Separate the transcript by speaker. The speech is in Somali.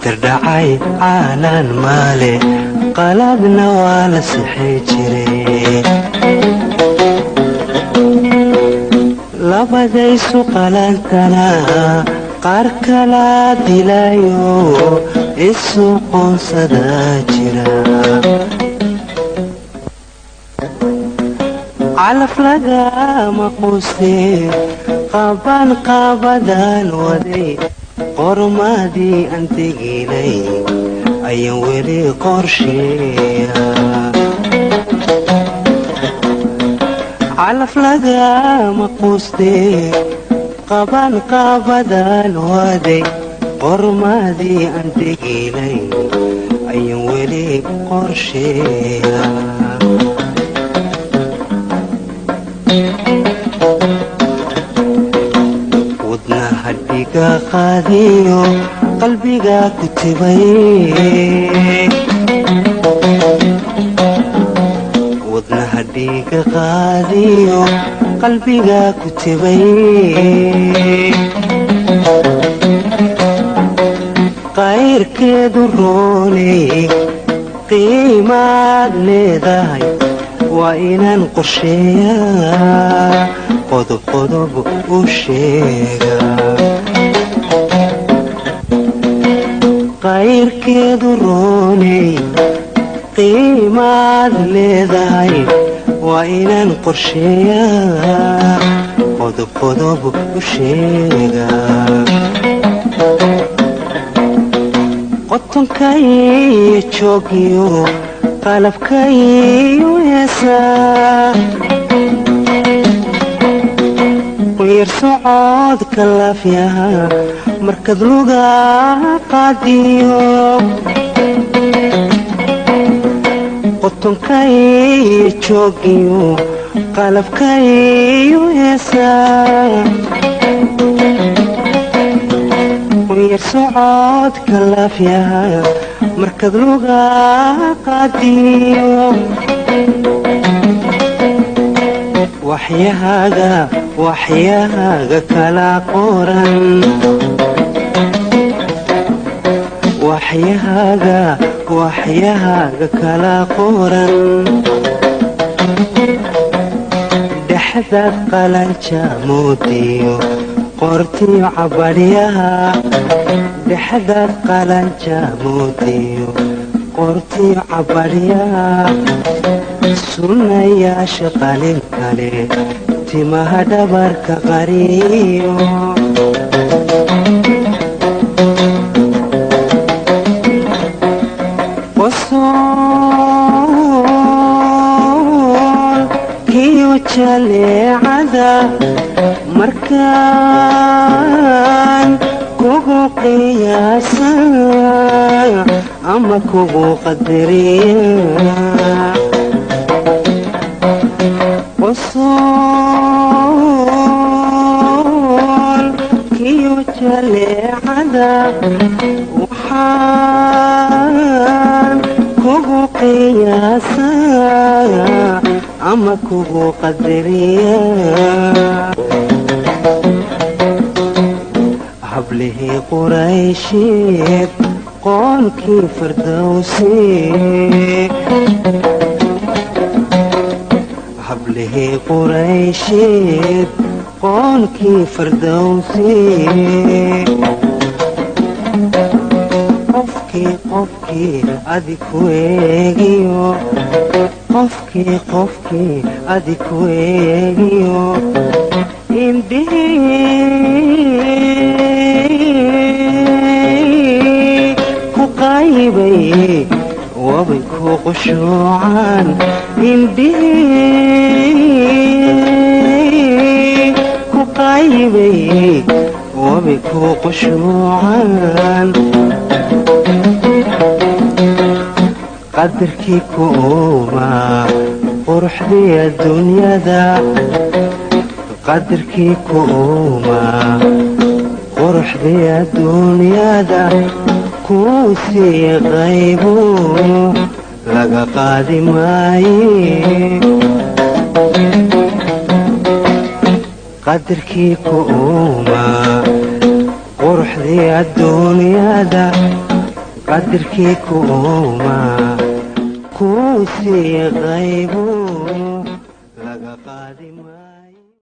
Speaker 1: qadardhacay caalaan maale qaladna waa la sixi jiray labadaysu qalantana qaar kala dilayo isu qoonsada jira calaf lagama quustee qaban qaabadaan waday qormadii aan teginay ayaan weli qorsheeya calaf lagama quustee qaban qaabadaan waday qormadii aan teginay ayaan weli qorsheeya wadnaha dhiga qaadiyo qalbiga ku tibay wadnaha dhiga qaadiyo qalbiga ku tibay qayrkeedu roonay qiimaad leedahay waa inaan qorsheeyaa qodob qodob u sheega qayrkeedu roonay qiimaad leedahay waa inaan qorsheeyaa qodob qodob u sheega qotonkaiyo joogiyo qalabkaiyo heesaa quyar socodka laafyaha markad luga qaadiyo qotonkaiyo joogiyo qalabkaiyo heesaa quyar socodka laafyaha markad luga qaadiyo waxyahaaga kala qoran waxyahaaga kala qoran dhexdaad qalanja moodiyo qortiyo cabadhyaha dhexdaad qalanja moodiyo qortiyo cabadhyaha sunnayaasha qalin kale timaha dhabarka qariyo qosool kiyo jaleecada markaan kugu qiyaasa ama kugu qadariya qosool kiyo jaleecada waxaan kugu qiyaasa ama kugu qadariya hablihii quraysheed qoonkii fardowsi hablihii quraysheed qoonkii fardowsi qofkii adig ku eegiyo qofkii adig ku eegiyo indhihii ku qaybay wabay ku qushuucaan indhihii ku qaybay wabay ku qushuucaan qadarkii ku uumaa quruxdii adduunyada qadarkii ku uumaa quruxdii adduunyada kuu sii qaybu laga qaadi maaye qadarkii ku uumaa quruxdii adduunyada qadarkii kuuma kuu sii qaybo laga qaadi maayo